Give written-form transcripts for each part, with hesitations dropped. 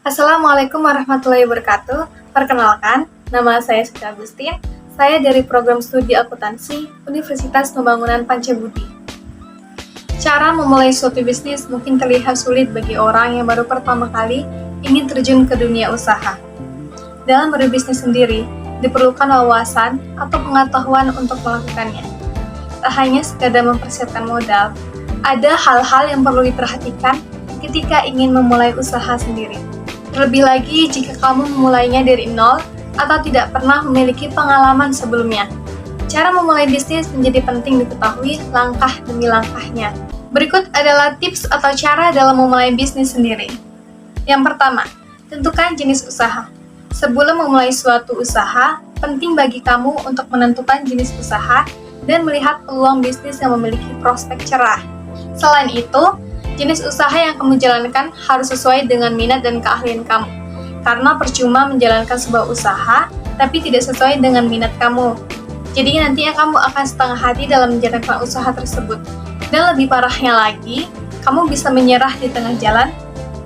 Assalamualaikum warahmatullahi wabarakatuh. Perkenalkan, nama saya Suci Agustin. Saya dari program studi akuntansi Universitas Pembangunan Pancabudi. Cara memulai suatu bisnis mungkin terlihat sulit bagi orang yang baru pertama kali ingin terjun ke dunia usaha. Dalam berbisnis sendiri, diperlukan wawasan atau pengetahuan untuk melakukannya. Tak hanya sekadar mempersiapkan modal, ada hal-hal yang perlu diperhatikan ketika ingin memulai usaha sendiri. Terlebih lagi jika kamu memulainya dari nol atau tidak pernah memiliki pengalaman sebelumnya. Cara memulai bisnis menjadi penting diketahui langkah demi langkahnya. Berikut adalah tips atau cara dalam memulai bisnis sendiri. Yang pertama, tentukan jenis usaha. Sebelum memulai suatu usaha, penting bagi kamu untuk menentukan jenis usaha dan melihat peluang bisnis yang memiliki prospek cerah. Selain itu, jenis usaha yang kamu jalankan harus sesuai dengan minat dan keahlian kamu. Karena percuma menjalankan sebuah usaha, tapi tidak sesuai dengan minat kamu. Jadi nantinya kamu akan setengah hati dalam menjalankan usaha tersebut. Dan lebih parahnya lagi, kamu bisa menyerah di tengah jalan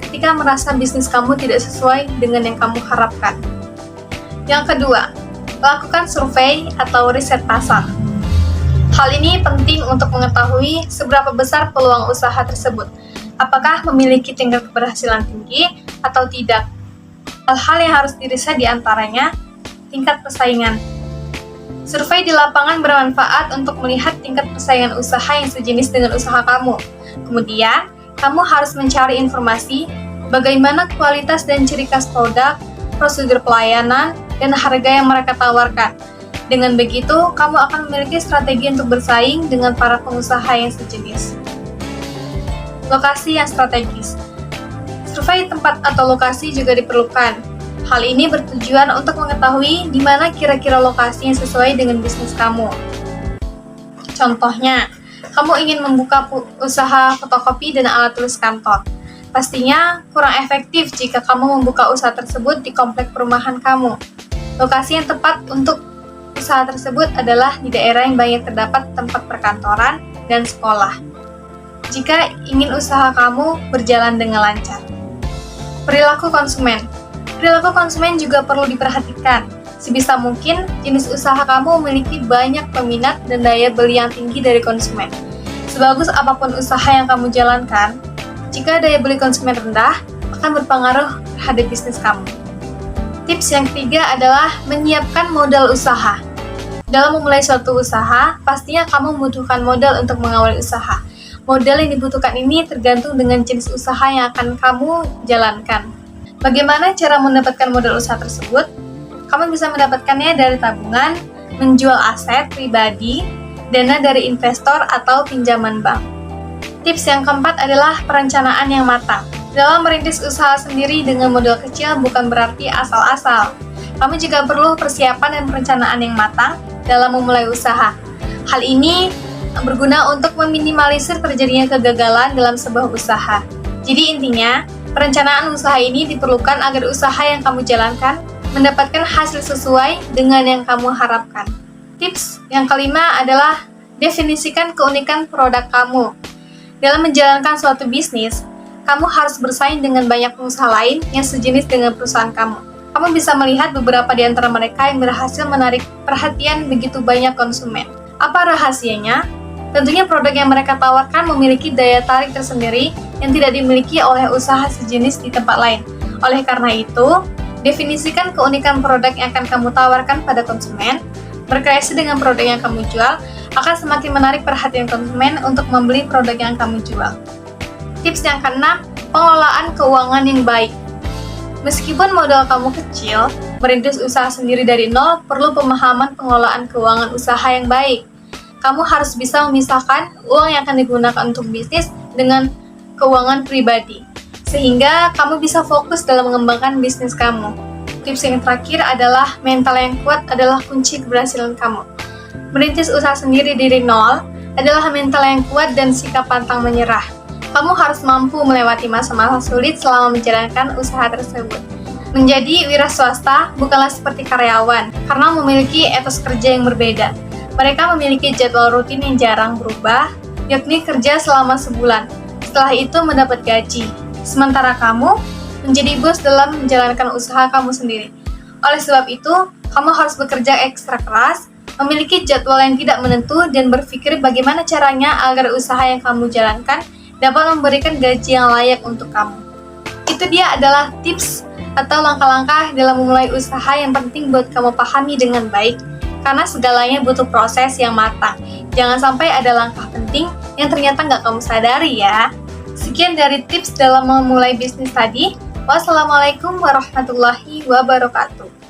ketika merasa bisnis kamu tidak sesuai dengan yang kamu harapkan. Yang kedua, lakukan survei atau riset pasar. Hal ini penting untuk mengetahui seberapa besar peluang usaha tersebut, apakah memiliki tingkat keberhasilan tinggi atau tidak. Hal-hal yang harus diriset diantaranya tingkat persaingan. Survei di lapangan bermanfaat untuk melihat tingkat persaingan usaha yang sejenis dengan usaha kamu. Kemudian, kamu harus mencari informasi bagaimana kualitas dan ciri khas produk, prosedur pelayanan, dan harga yang mereka tawarkan. Dengan begitu, kamu akan memiliki strategi untuk bersaing dengan para pengusaha yang sejenis. Lokasi yang strategis. Survei tempat atau lokasi juga diperlukan. Hal ini bertujuan untuk mengetahui di mana kira-kira lokasi yang sesuai dengan bisnis kamu. Contohnya, kamu ingin membuka usaha fotokopi dan alat tulis kantor. Pastinya kurang efektif jika kamu membuka usaha tersebut di komplek perumahan kamu. Lokasi yang tepat untuk usaha tersebut adalah di daerah yang banyak terdapat tempat perkantoran dan sekolah. Jika ingin usaha kamu berjalan dengan lancar. Perilaku konsumen. Perilaku konsumen juga perlu diperhatikan. Sebisa mungkin, jenis usaha kamu memiliki banyak peminat dan daya beli yang tinggi dari konsumen. Sebagus apapun usaha yang kamu jalankan, jika daya beli konsumen rendah, akan berpengaruh terhadap bisnis kamu. Tips yang ketiga adalah menyiapkan modal usaha. Dalam memulai suatu usaha, pastinya kamu membutuhkan modal untuk mengawali usaha. Modal yang dibutuhkan ini tergantung dengan jenis usaha yang akan kamu jalankan. Bagaimana cara mendapatkan modal usaha tersebut? Kamu bisa mendapatkannya dari tabungan, menjual aset pribadi, dana dari investor atau pinjaman bank. Tips yang keempat adalah perencanaan yang matang. Dalam merintis usaha sendiri dengan modal kecil bukan berarti asal-asal. Kamu juga perlu persiapan dan perencanaan yang matang dalam memulai usaha. Hal ini berguna untuk meminimalisir terjadinya kegagalan dalam sebuah usaha. Jadi intinya, perencanaan usaha ini diperlukan agar usaha yang kamu jalankan mendapatkan hasil sesuai dengan yang kamu harapkan. Tips yang kelima adalah definisikan keunikan produk kamu. Dalam menjalankan suatu bisnis, kamu harus bersaing dengan banyak pengusaha lain yang sejenis dengan perusahaan kamu. Kamu bisa melihat beberapa di antara mereka yang berhasil menarik perhatian begitu banyak konsumen. Apa rahasianya? Tentunya produk yang mereka tawarkan memiliki daya tarik tersendiri yang tidak dimiliki oleh usaha sejenis di tempat lain. Oleh karena itu, definisikan keunikan produk yang akan kamu tawarkan pada konsumen. Berkreasi dengan produk yang kamu jual akan semakin menarik perhatian konsumen untuk membeli produk yang kamu jual. Tips yang keenam, pengelolaan keuangan yang baik. Meskipun modal kamu kecil, merintis usaha sendiri dari nol perlu pemahaman pengelolaan keuangan usaha yang baik. Kamu harus bisa memisahkan uang yang akan digunakan untuk bisnis dengan keuangan pribadi, sehingga kamu bisa fokus dalam mengembangkan bisnis kamu. Tips yang terakhir adalah mental yang kuat adalah kunci keberhasilan kamu. Merintis usaha sendiri dari nol adalah mental yang kuat dan sikap pantang menyerah. Kamu harus mampu melewati masa-masa sulit selama menjalankan usaha tersebut. Menjadi wira swasta bukanlah seperti karyawan, karena memiliki etos kerja yang berbeda. Mereka memiliki jadwal rutin yang jarang berubah, yakni kerja selama sebulan. Setelah itu mendapat gaji. Sementara kamu menjadi bos dalam menjalankan usaha kamu sendiri. Oleh sebab itu, kamu harus bekerja ekstra keras, memiliki jadwal yang tidak menentu, dan berpikir bagaimana caranya agar usaha yang kamu jalankan dapat memberikan gaji yang layak untuk kamu. Itu dia adalah tips atau langkah-langkah dalam memulai usaha yang penting buat kamu pahami dengan baik, karena segalanya butuh proses yang matang. Jangan sampai ada langkah penting yang ternyata nggak kamu sadari ya. Sekian dari tips dalam memulai bisnis tadi. Wassalamualaikum warahmatullahi wabarakatuh.